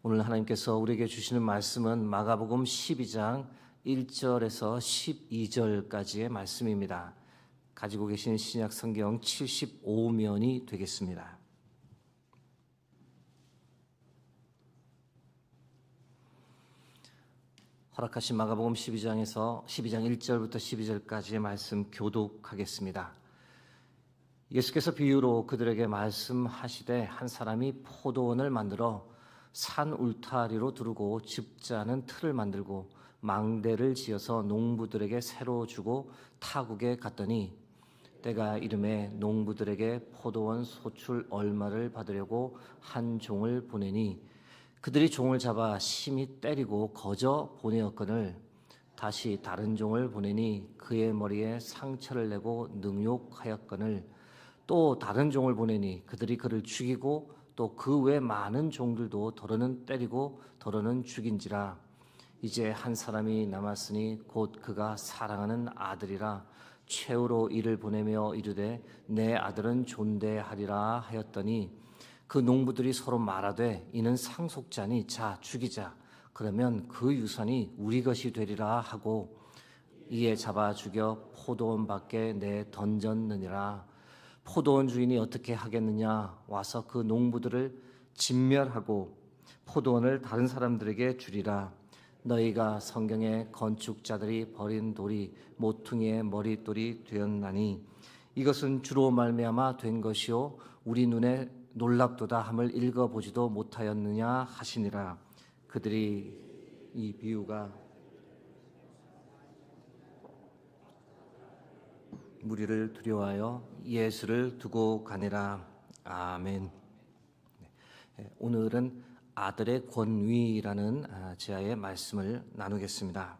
오늘 하나님께서 우리에게 주시는 말씀은 마가복음 12장 1절에서 12절까지의 말씀입니다. 가지고 계신 신약 성경 75면이 되겠습니다. 허락하신 마가복음 12장 1절부터 12절까지의 말씀 교독하겠습니다. 예수께서 비유로 그들에게 말씀하시되 한 사람이 포도원을 만들어 산 울타리로 두르고 즙자는 틀을 만들고 망대를 지어서 농부들에게 새로 주고 타국에 갔더니 때가 이름에 농부들에게 포도원 소출 얼마를 받으려고 한 종을 보내니 그들이 종을 잡아 심히 때리고 거저 보내었거늘 다시 다른 종을 보내니 그의 머리에 상처를 내고 능욕하였거늘 또 다른 종을 보내니 그들이 그를 죽이고 또 그 외 많은 종들도 더러는 때리고 더러는 죽인지라. 이제 한 사람이 남았으니 곧 그가 사랑하는 아들이라. 최후로 이를 보내며 이르되 내 아들은 존대하리라 하였더니 그 농부들이 서로 말하되 이는 상속자니 자 죽이자. 그러면 그 유산이 우리 것이 되리라 하고 이에 잡아 죽여 포도원 밖에 내 던졌느니라. 포도원 주인이 어떻게 하겠느냐? 와서 그 농부들을 진멸하고 포도원을 다른 사람들에게 주리라. 너희가 성경에 건축자들이 버린 돌이 모퉁이의 머릿돌이 되었나니 이것은 주로 말미암아 된 것이요 우리 눈에 놀랍도다 함을 읽어보지도 못하였느냐 하시니라. 그들이 이 비유가 무리를 두려워하여 예수를 두고 가니라. 아멘. 오늘은 아들의 권위라는 제아의 말씀을 나누겠습니다.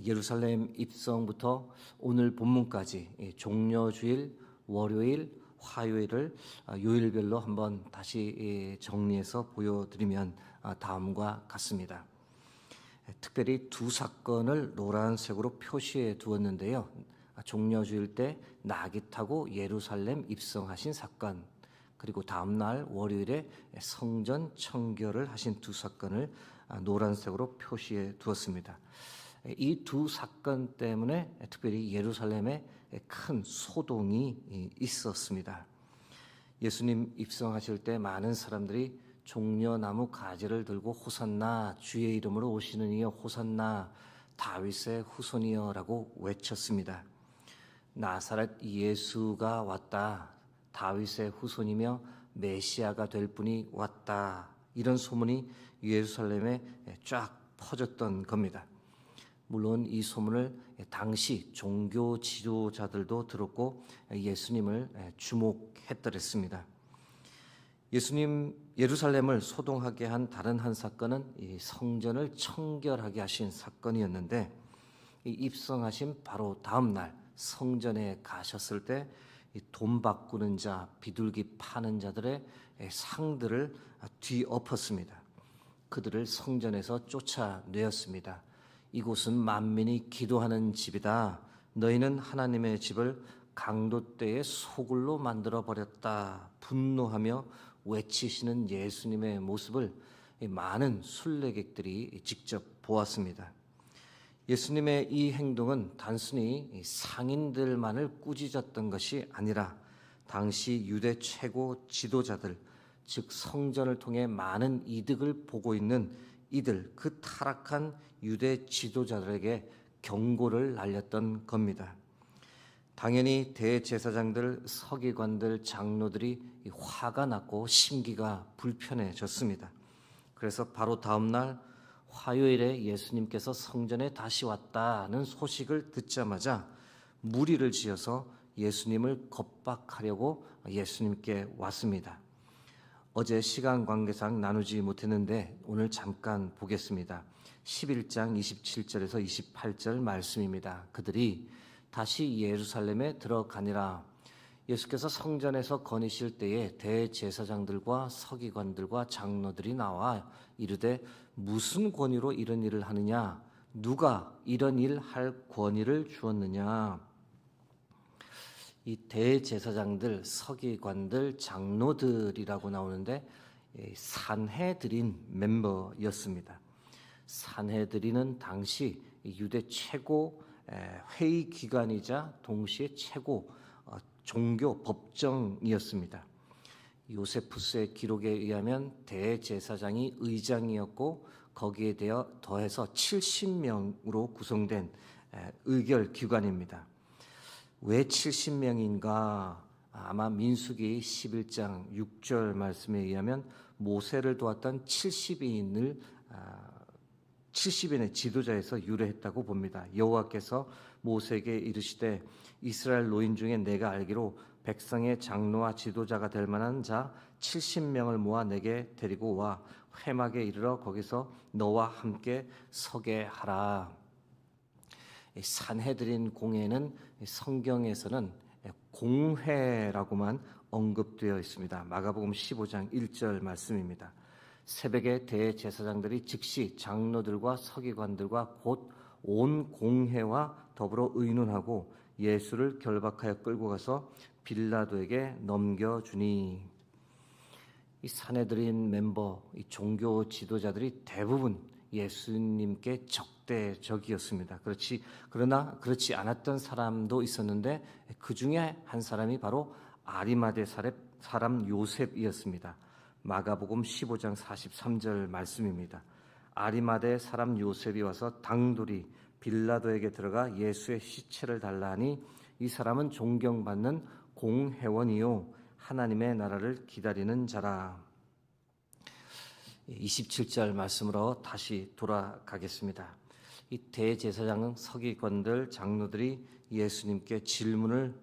예루살렘 입성부터 오늘 본문까지 종려주일, 월요일, 화요일을 요일별로 한번 다시 정리해서 보여드리면 다음과 같습니다. 특별히 두 사건을 노란색으로 표시해 두었는데요. 종려주일 때 나귀 타고 예루살렘 입성하신 사건, 그리고 다음 날 월요일에 성전 청결을 하신 두 사건을 노란색으로 표시해 두었습니다. 이 두 사건 때문에 특별히 예루살렘에 큰 소동이 있었습니다. 예수님 입성하실 때 많은 사람들이 종려나무 가지를 들고 호산나 주의 이름으로 오시는 이여 호산나 다윗의 후손이여 라고 외쳤습니다. 나사렛 예수가 왔다. 다윗의 후손이며 메시아가 될 분이 왔다. 이런 소문이 예루살렘에 쫙 퍼졌던 겁니다. 물론 이 소문을 당시 종교 지도자들도 들었고 예수님을 주목했더랬습니다. 예수님 예루살렘을 소동하게 한 다른 한 사건은 이 성전을 청결하게 하신 사건이었는데 이 입성하신 바로 다음 날 성전에 가셨을 때 돈 바꾸는 자, 비둘기 파는 자들의 상들을 뒤엎었습니다. 그들을 성전에서 쫓아내었습니다. 이곳은 만민이 기도하는 집이다. 너희는 하나님의 집을 강도떼의 소굴로 만들어버렸다. 분노하며 외치시는 예수님의 모습을 많은 순례객들이 직접 보았습니다. 예수님의 이 행동은 단순히 상인들만을 꾸짖었던 것이 아니라 당시 유대 최고 지도자들, 즉 성전을 통해 많은 이득을 보고 있는 이들, 그 타락한 유대 지도자들에게 경고를 날렸던 겁니다. 당연히 대제사장들, 서기관들, 장로들이 화가 났고 심기가 불편해졌습니다. 그래서 바로 다음 날 화요일에 예수님께서 성전에 다시 왔다는 소식을 듣자마자 무리를 지어서 예수님을 겁박하려고 예수님께 왔습니다. 어제 시간 관계상 나누지 못했는데 오늘 잠깐 보겠습니다. 11장 27절에서 28절 말씀입니다. 그들이 다시 예루살렘에 들어가니라. 예수께서 성전에서 거니실 때에 대제사장들과 서기관들과 장로들이 나와 이르되 무슨 권위로 이런 일을 하느냐? 누가 이런 일 할 권위를 주었느냐? 이 대제사장들, 서기관들, 장로들이라고 나오는데 산헤드린 멤버였습니다. 산헤드린은 당시 유대 최고 회의 기관이자 동시에 최고 종교 법정이었습니다. 요세푸스의 기록에 의하면 대제사장이 의장이었고 거기에 더해서 70명으로 구성된 의결 기관입니다. 왜 70명인가? 아마 민수기 11장 6절 말씀에 의하면 모세를 도왔던 70인의 지도자에서 유래했다고 봅니다. 여호와께서 모세에게 이르시되 이스라엘 노인 중에 내가 알기로 백성의 장로와 지도자가 될 만한 자 70명을 모아 내게 데리고 와 회막에 이르러 거기서 너와 함께 서게 하라. 산헤드린 공회는 성경에서는 공회라고만 언급되어 있습니다. 마가복음 15장 1절 말씀입니다. 새벽에 대제사장들이 즉시 장로들과 서기관들과 곧 온 공회와 더불어 의논하고 예수를 결박하여 끌고 가서 빌라도에게 넘겨주니, 이 산헤드린 멤버, 이 종교 지도자들이 대부분 예수님께 적대적이었습니다. 그러나 그렇지 않았던 사람도 있었는데 그 중에 한 사람이 바로 아리마대 사람 요셉이었습니다. 마가복음 15장 43절 말씀입니다. 아리마대 사람 요셉이 와서 당돌이 빌라도에게 들어가 예수의 시체를 달라 하니 이 사람은 존경받는 공회원이요 하나님의 나라를 기다리는 자라. 27절 말씀으로 다시 돌아가겠습니다. 이 대제사장, 서기관들, 장로들이 예수님께 질문을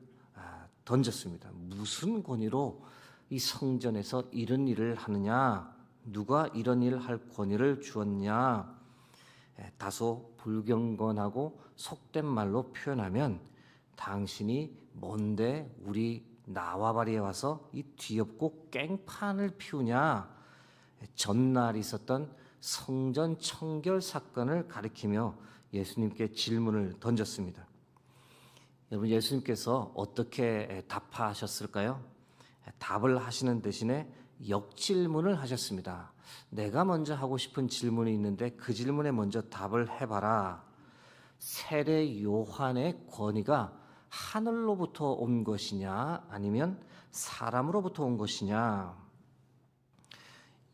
던졌습니다. 무슨 권위로 이 성전에서 이런 일을 하느냐? 누가 이런 일을 할 권위를 주었냐? 다소 불경건하고 속된 말로 표현하면 당신이 뭔데 우리 나와바리에 와서 이 뒤엎고 깽판을 피우냐? 전날 있었던 성전 청결 사건을 가리키며 예수님께 질문을 던졌습니다. 여러분, 예수님께서 어떻게 답하셨을까요? 답을 하시는 대신에 역질문을 하셨습니다. 내가 먼저 하고 싶은 질문이 있는데 그 질문에 먼저 답을 해봐라. 세례 요한의 권위가 하늘로부터 온 것이냐 아니면 사람으로부터 온 것이냐?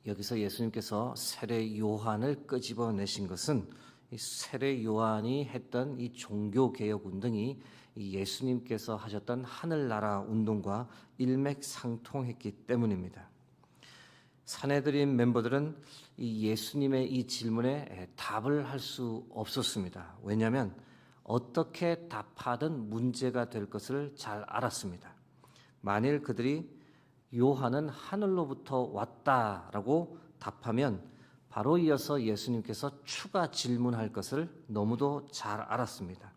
여기서 예수님께서 세례 요한을 끄집어내신 것은 이 세례 요한이 했던 이 종교개혁 운동이 예수님께서 하셨던 하늘나라 운동과 일맥상통했기 때문입니다. 산헤드린 멤버들은 이 예수님의 이 질문에 답을 할 수 없었습니다. 왜냐하면 어떻게 답하든 문제가 될 것을 잘 알았습니다. 만일 그들이 요한은 하늘로부터 왔다라고 답하면 바로 이어서 예수님께서 추가 질문할 것을 너무도 잘 알았습니다.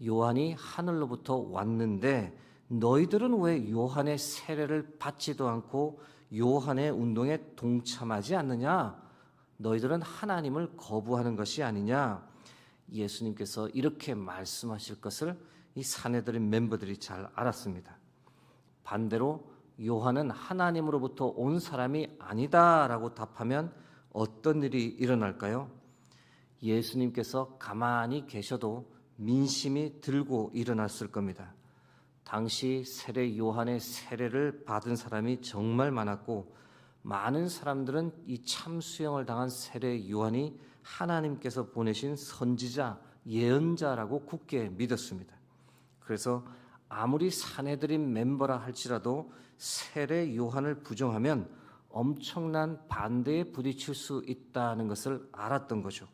요한이 하늘로부터 왔는데 너희들은 왜 요한의 세례를 받지도 않고 요한의 운동에 동참하지 않느냐? 너희들은 하나님을 거부하는 것이 아니냐? 예수님께서 이렇게 말씀하실 것을 이 산헤드린 멤버들이 잘 알았습니다. 반대로 요한은 하나님으로부터 온 사람이 아니다라고 답하면 어떤 일이 일어날까요? 예수님께서 가만히 계셔도 민심이 들고 일어났을 겁니다. 당시 세례 요한의 세례를 받은 사람이 정말 많았고 많은 사람들은 이 참수형을 당한 세례 요한이 하나님께서 보내신 선지자, 예언자라고 굳게 믿었습니다. 그래서 아무리 산헤드린 멤버라 할지라도 세례 요한을 부정하면 엄청난 반대에 부딪힐 수 있다는 것을 알았던 거죠.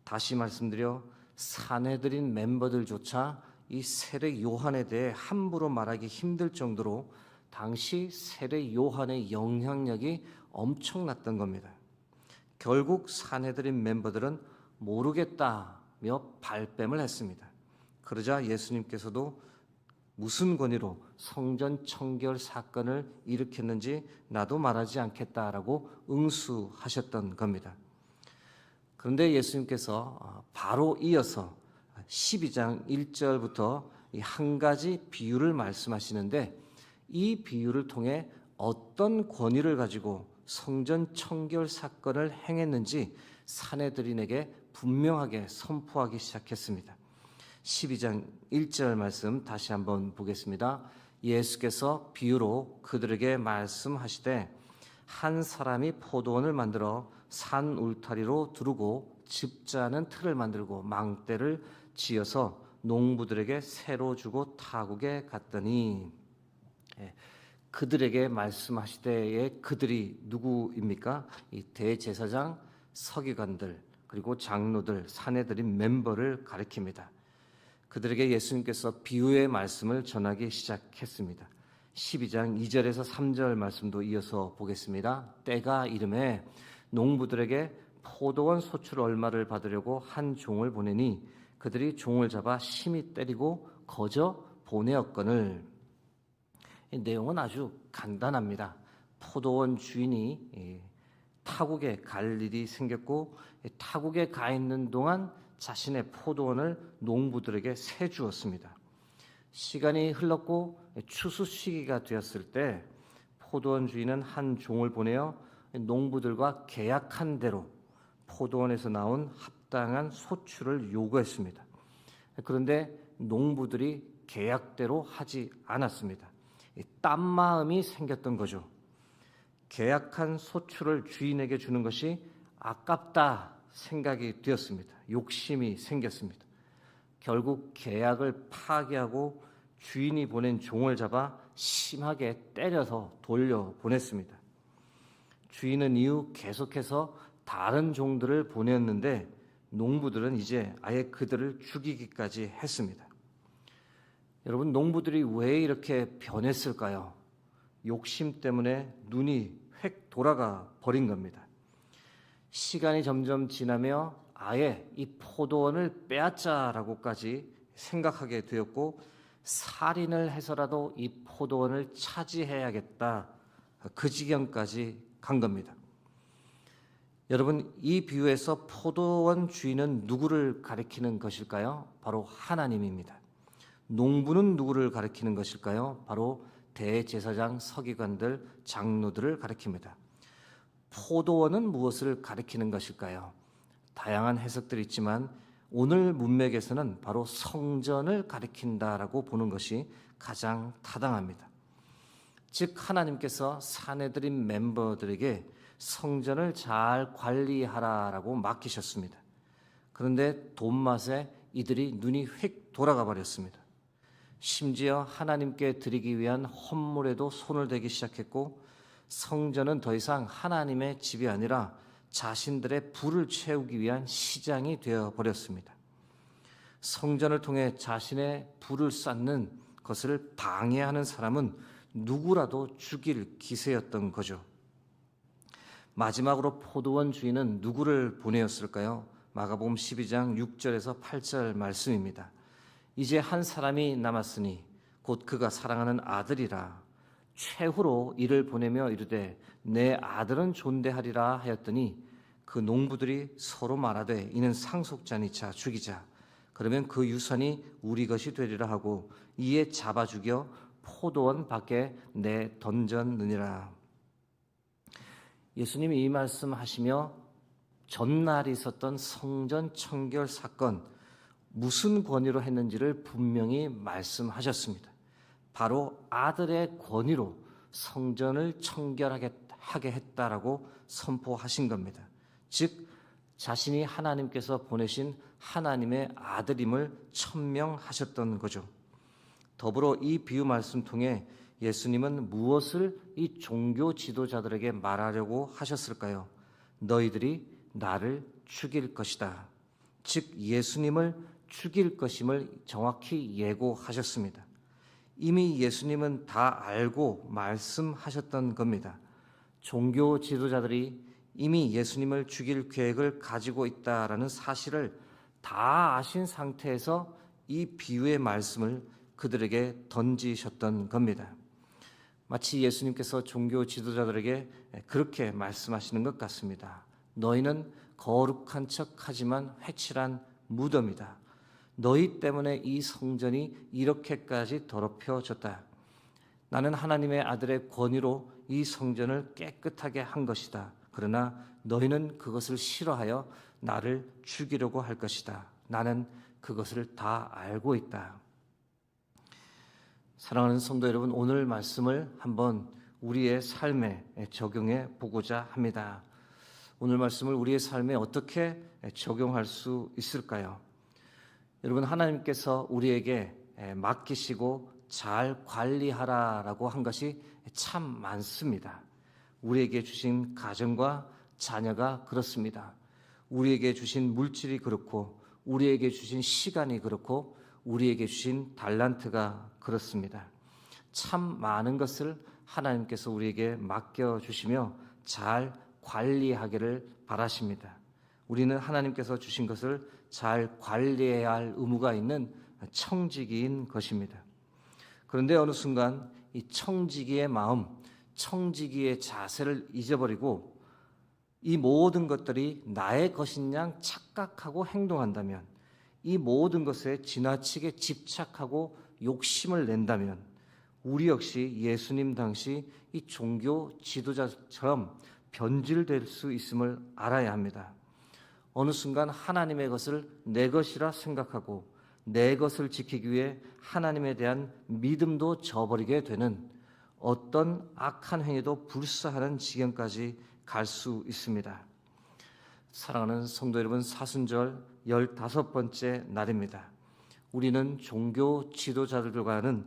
다시 말씀드려 산헤드린 멤버들조차 이 세례 요한에 대해 함부로 말하기 힘들 정도로 당시 세례 요한의 영향력이 엄청났던 겁니다. 결국 산헤드린 멤버들은 모르겠다며 발뺌을 했습니다. 그러자 예수님께서도 무슨 권위로 성전 청결 사건을 일으켰는지 나도 말하지 않겠다라고 응수하셨던 겁니다. 그런데 예수님께서 바로 이어서 12장 1절부터 한 가지 비유를 말씀하시는데 이 비유를 통해 어떤 권위를 가지고 성전 청결 사건을 행했는지 사내들인에게 분명하게 선포하기 시작했습니다. 12장 1절 말씀 다시 한번 보겠습니다. 예수께서 비유로 그들에게 말씀하시되 한 사람이 포도원을 만들어 산 울타리로 두르고 집자는 틀을 만들고 망대를 지어서 농부들에게 새로 주고 타국에 갔더니, 그들에게 말씀하시되의 그들이 누구입니까? 이 대제사장, 서기관들, 그리고 장로들, 사내들인 멤버를 가리킵니다. 그들에게 예수님께서 비유의 말씀을 전하기 시작했습니다. 12장 2절에서 3절 말씀도 이어서 보겠습니다. 때가 이름에 농부들에게 포도원 소출 얼마를 받으려고 한 종을 보내니 그들이 종을 잡아 심히 때리고 거저 보내었거늘. 이 내용은 아주 간단합니다. 포도원 주인이 타국에 갈 일이 생겼고 타국에 가 있는 동안 자신의 포도원을 농부들에게 세 주었습니다. 시간이 흘렀고 추수 시기가 되었을 때 포도원 주인은 한 종을 보내어 농부들과 계약한 대로 포도원에서 나온 합당한 소출을 요구했습니다. 그런데 농부들이 계약대로 하지 않았습니다. 딴 마음이 생겼던 거죠. 계약한 소출을 주인에게 주는 것이 아깝다 생각이 되었습니다. 욕심이 생겼습니다. 결국 계약을 파기하고 주인이 보낸 종을 잡아 심하게 때려서 돌려보냈습니다. 주인은 이후 계속해서 다른 종들을 보냈는데 농부들은 이제 아예 그들을 죽이기까지 했습니다. 여러분, 농부들이 왜 이렇게 변했을까요? 욕심 때문에 눈이 획 돌아가 버린 겁니다. 시간이 점점 지나며 아예 이 포도원을 빼앗자라고까지 생각하게 되었고 살인을 해서라도 이 포도원을 차지해야겠다, 그 지경까지 간 겁니다. 여러분, 이 비유에서 포도원 주인은 누구를 가리키는 것일까요? 바로 하나님입니다. 농부는 누구를 가리키는 것일까요? 바로 대제사장, 서기관들, 장로들을 가리킵니다. 포도원은 무엇을 가리키는 것일까요? 다양한 해석들이 있지만 오늘 문맥에서는 바로 성전을 가리킨다라고 보는 것이 가장 타당합니다. 즉 하나님께서 사내들인 멤버들에게 성전을 잘 관리하라라고 맡기셨습니다. 그런데 돈맛에 이들이 눈이 휙 돌아가 버렸습니다. 심지어 하나님께 드리기 위한 헌물에도 손을 대기 시작했고 성전은 더 이상 하나님의 집이 아니라 자신들의 부를 채우기 위한 시장이 되어버렸습니다. 성전을 통해 자신의 부를 쌓는 것을 방해하는 사람은 누구라도 죽일 기세였던 거죠. 마지막으로 포도원 주인은 누구를 보내었을까요? 마가복음 12장 6절에서 8절 말씀입니다. 이제 한 사람이 남았으니 곧 그가 사랑하는 아들이라. 최후로 이를 보내며 이르되 내 아들은 존대하리라 하였더니 그 농부들이 서로 말하되 이는 상속자니 자 죽이자. 그러면 그 유산이 우리 것이 되리라 하고 이에 잡아 죽여 포도원 밖에 내 던졌느니라. 예수님이 이 말씀하시며 전날 있었던 성전 청결 사건 무슨 권위로 했는지를 분명히 말씀하셨습니다. 바로 아들의 권위로 성전을 청결하게 했다라고 선포하신 겁니다. 즉 자신이 하나님께서 보내신 하나님의 아들임을 천명하셨던 거죠. 더불어 이 비유 말씀 통해 예수님은 무엇을 이 종교 지도자들에게 말하려고 하셨을까요? 너희들이 나를 죽일 것이다. 즉 예수님을 죽일 것임을 정확히 예고하셨습니다. 이미 예수님은 다 알고 말씀하셨던 겁니다. 종교 지도자들이 이미 예수님을 죽일 계획을 가지고 있다라는 사실을 다 아신 상태에서 이 비유의 말씀을 그들에게 던지셨던 겁니다. 마치 예수님께서 종교 지도자들에게 그렇게 말씀하시는 것 같습니다. 너희는 거룩한 척하지만 회칠한 무덤이다. 너희 때문에 이 성전이 이렇게까지 더럽혀졌다. 나는 하나님의 아들의 권위로 이 성전을 깨끗하게 한 것이다. 그러나 너희는 그것을 싫어하여 나를 죽이려고 할 것이다. 나는 그것을 다 알고 있다. 사랑하는 성도 여러분, 오늘 말씀을 한번 우리의 삶에 적용해 보고자 합니다. 오늘 말씀을 우리의 삶에 어떻게 적용할 수 있을까요? 여러분, 하나님께서 우리에게 맡기시고 잘 관리하라라고 한 것이 참 많습니다. 우리에게 주신 가정과 자녀가 그렇습니다. 우리에게 주신 물질이 그렇고, 우리에게 주신 시간이 그렇고, 우리에게 주신 달란트가 그렇습니다. 참 많은 것을 하나님께서 우리에게 맡겨주시며 잘 관리하기를 바라십니다. 우리는 하나님께서 주신 것을 잘 관리해야 할 의무가 있는 청지기인 것입니다. 그런데 어느 순간 이 청지기의 마음, 청지기의 자세를 잊어버리고 이 모든 것들이 나의 것인 양 착각하고 행동한다면, 이 모든 것에 지나치게 집착하고 욕심을 낸다면 우리 역시 예수님 당시 이 종교 지도자처럼 변질될 수 있음을 알아야 합니다. 어느 순간 하나님의 것을 내 것이라 생각하고 내 것을 지키기 위해 하나님에 대한 믿음도 저버리게 되는 어떤 악한 행위도 불사하는 지경까지 갈 수 있습니다. 사랑하는 성도 여러분, 사순절 15번째 날입니다. 우리는 종교 지도자들과는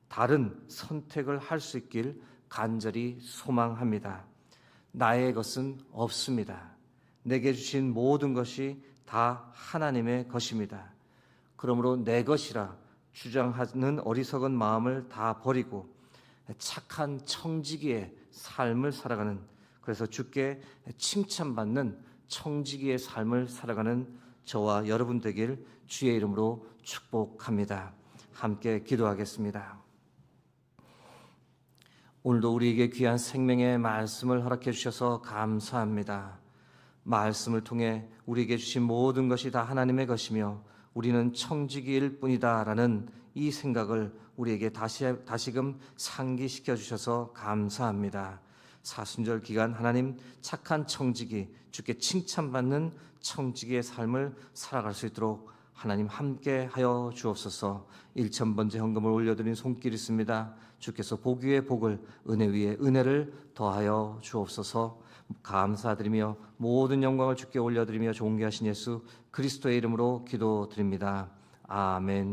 다른 선택을 할 수 있길 간절히 소망합니다. 나의 것은 없습니다. 내게 주신 모든 것이 다 하나님의 것입니다. 그러므로 내 것이라 주장하는 어리석은 마음을 다 버리고 착한 청지기의 삶을 살아가는, 그래서 주께 칭찬받는 청지기의 삶을 살아가는 저와 여러분 되길 주의 이름으로 축복합니다. 함께 기도하겠습니다. 오늘도 우리에게 귀한 생명의 말씀을 허락해 주셔서 감사합니다. 말씀을 통해 우리에게 주신 모든 것이 다 하나님의 것이며 우리는 청지기일 뿐이다라는 이 생각을 우리에게 다시금 상기시켜 주셔서 감사합니다. 사순절 기간 하나님 착한 청지기, 주께 칭찬받는 청지기의 삶을 살아갈 수 있도록 하나님 함께 하여 주옵소서. 1,000번째 헌금을 올려드린 손길이 있습니다. 주께서 복 위에 복을, 은혜 위에 은혜를 더하여 주옵소서. 감사드리며 모든 영광을 주께 올려드리며 존귀하신 예수 그리스도의 이름으로 기도드립니다. 아멘.